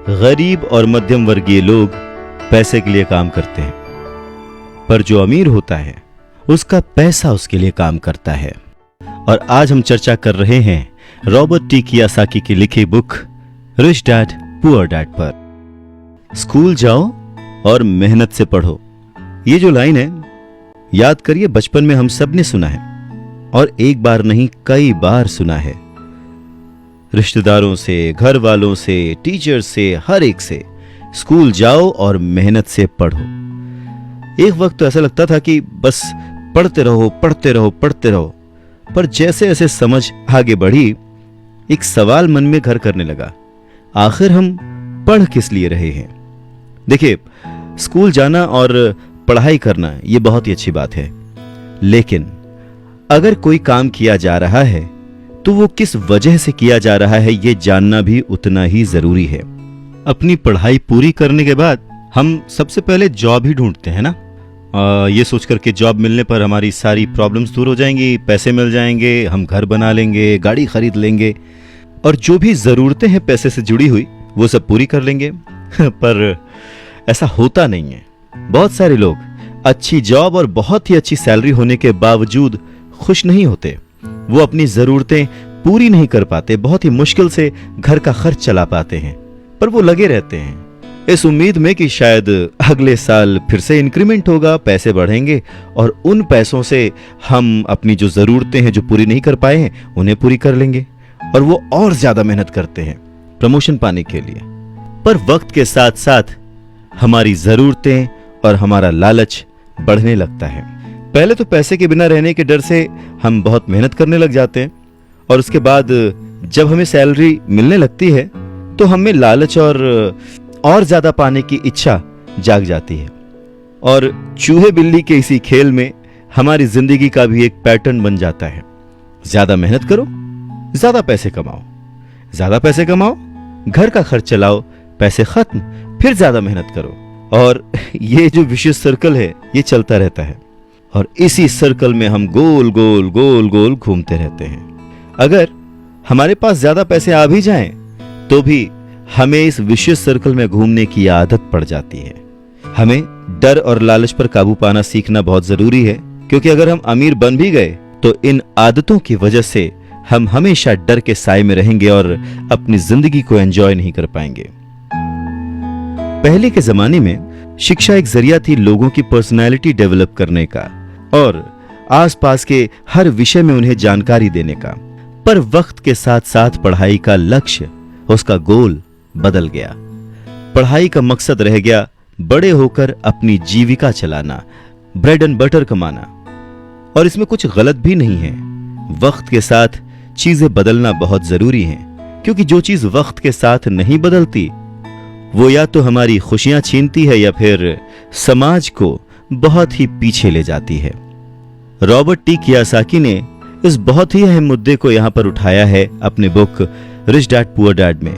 गरीब और मध्यम वर्गीय लोग पैसे के लिए काम करते हैं, पर जो अमीर होता है उसका पैसा उसके लिए काम करता है। और आज हम चर्चा कर रहे हैं रॉबर्ट टी कियोसाकी की लिखी book rich dad poor dad पर। स्कूल जाओ और मेहनत से पढ़ो, ये जो लाइन है याद करिए, बचपन में हम सब ने सुना है और एक बार नहीं कई बार सुना है। रिश्तेदारों से, घर वालों से, टीचर से, हर एक से, स्कूल जाओ और मेहनत से पढ़ो। एक वक्त तो ऐसा लगता था कि बस पढ़ते रहो पढ़ते रहो पढ़ते रहो, पर जैसे जैसे समझ आगे बढ़ी एक सवाल मन में घर करने लगा, आखिर हम पढ़ किस लिए रहे हैं। देखिए, स्कूल जाना और पढ़ाई करना ये बहुत ही अच्छी बात है, लेकिन अगर कोई काम किया जा रहा है तो वो किस वजह से किया जा रहा है ये जानना भी उतना ही जरूरी है। अपनी पढ़ाई पूरी करने के बाद हम सबसे पहले जॉब ही ढूंढते हैं ना, ये सोचकर के जॉब मिलने पर हमारी सारी प्रॉब्लम्स दूर हो जाएंगी, पैसे मिल जाएंगे, हम घर बना लेंगे, गाड़ी खरीद लेंगे और जो भी जरूरतें हैं पैसे से जुड़ी हुई वो सब पूरी कर लेंगे। पर ऐसा होता नहीं है। बहुत सारे लोग अच्छी जॉब और बहुत ही अच्छी सैलरी होने के बावजूद खुश नहीं होते। वो अपनी जरूरतें पूरी नहीं कर पाते, बहुत ही मुश्किल से घर का खर्च चला पाते हैं, पर वो लगे रहते हैं इस उम्मीद में कि शायद अगले साल फिर से इंक्रीमेंट होगा, पैसे बढ़ेंगे और उन पैसों से हम अपनी जो जरूरतें हैं जो पूरी नहीं कर पाए हैं उन्हें पूरी कर लेंगे। और वो और ज्यादा मेहनत करते हैं प्रमोशन पाने के लिए। पर वक्त के साथ साथ हमारी जरूरतें और हमारा लालच बढ़ने लगता है। पहले तो पैसे के बिना रहने के डर से हम बहुत मेहनत करने लग जाते हैं और उसके बाद जब हमें सैलरी मिलने लगती है तो हमें लालच और ज्यादा पाने की इच्छा जाग जाती है। और चूहे बिल्ली के इसी खेल में हमारी जिंदगी का भी एक पैटर्न बन जाता है। ज्यादा मेहनत करो, ज्यादा पैसे कमाओ, ज्यादा पैसे कमाओ, घर का खर्च चलाओ, पैसे खत्म, फिर ज्यादा मेहनत करो। और ये जो विशिष्ट सर्कल है ये चलता रहता है और इसी सर्कल में हम गोल गोल गोल गोल घूमते रहते हैं। अगर हमारे पास ज्यादा पैसे आ भी जाएं तो भी हमें इस विशिष्ट सर्कल में घूमने की आदत पड़ जाती है। हमें डर और लालच पर काबू पाना सीखना बहुत जरूरी है, क्योंकि अगर हम अमीर बन भी गए तो इन आदतों की वजह से हम हमेशा डर के साए में रहेंगे और अपनी जिंदगी को एंजॉय नहीं कर पाएंगे। पहले के जमाने में शिक्षा एक जरिया थी लोगों की पर्सनैलिटी डेवलप करने का और आसपास के हर विषय में उन्हें जानकारी देने का। पर वक्त के साथ साथ पढ़ाई का लक्ष्य, उसका गोल बदल गया। पढ़ाई का मकसद रह गया बड़े होकर अपनी जीविका चलाना, ब्रेड एंड बटर कमाना। और इसमें कुछ गलत भी नहीं है। वक्त के साथ चीजें बदलना बहुत जरूरी है, क्योंकि जो चीज वक्त के साथ नहीं बदलती वो या तो हमारी खुशियां छीनती है या फिर समाज को बहुत ही पीछे ले जाती है। रॉबर्ट टी कियोसाकी ने इस बहुत ही अहम मुद्दे को यहां पर उठाया है अपने book rich dad poor dad में।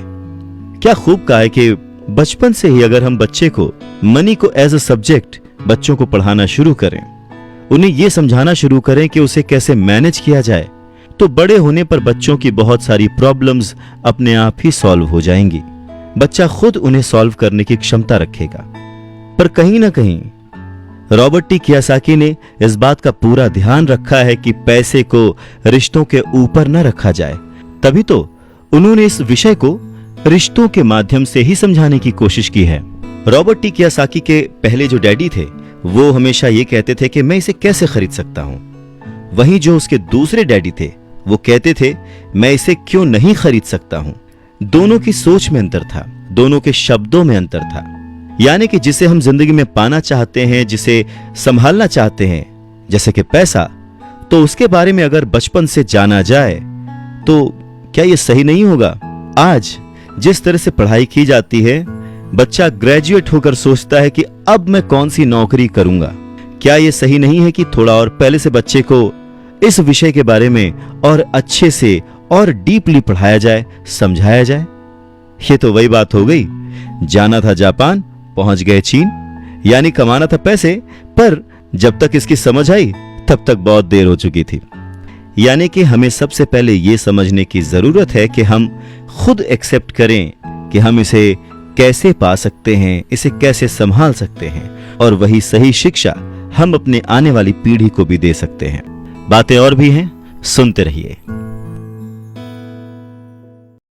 क्या खूब कहा है कि बचपन से ही अगर हम बच्चे को मनी को एज अ सब्जेक्ट बच्चों को पढ़ाना शुरू करें, उन्हें यह समझाना शुरू करें कि उसे कैसे मैनेज किया जाए, तो बड़े होने पर बच्चों की बहुत सारी प्रॉब्लम्स अपने आप ही सॉल्व हो जाएंगी। बच्चा खुद उन्हें सॉल्व करने की क्षमता रखेगा। पर कहीं ना कहीं रॉबर्ट टी कियोसाकी ने इस बात का पूरा ध्यान रखा है कि पैसे को रिश्तों के ऊपर न रखा जाए। तभी तो उन्होंने इस विषय को रिश्तों के माध्यम से ही समझाने की कोशिश की है। रॉबर्ट टी कियोसाकी के पहले जो डैडी थे वो हमेशा ये कहते थे कि मैं इसे कैसे खरीद सकता हूं। वहीं जो उसके दूसरे डैडी थे वो कहते थे मैं इसे क्यों नहीं खरीद सकता हूं। दोनों की सोच में अंतर था, दोनों के शब्दों में अंतर था। यानी कि जिसे हम जिंदगी में पाना चाहते हैं, जिसे संभालना चाहते हैं, जैसे कि पैसा, तो उसके बारे में अगर बचपन से जाना जाए तो क्या यह सही नहीं होगा? आज जिस तरह से पढ़ाई की जाती है, बच्चा ग्रेजुएट होकर सोचता है कि अब मैं कौन सी नौकरी करूंगा। क्या यह सही नहीं है कि थोड़ा और पहले से बच्चे को इस विषय के बारे में और अच्छे से और डीपली पढ़ाया जाए, समझाया जाए? ये तो वही बात हो गई, जाना था जापान, पहुंच गए चीन। यानी कमाना था पैसे, पर जब तक इसकी समझ आई तब तक बहुत देर हो चुकी थी। यानी कि हमें सबसे पहले यह समझने की जरूरत है कि हम खुद एक्सेप्ट करें कि हम इसे कैसे पा सकते हैं, इसे कैसे संभाल सकते हैं, और वही सही शिक्षा हम अपने आने वाली पीढ़ी को भी दे सकते हैं। बातें और भी हैं, सुनते रहिए।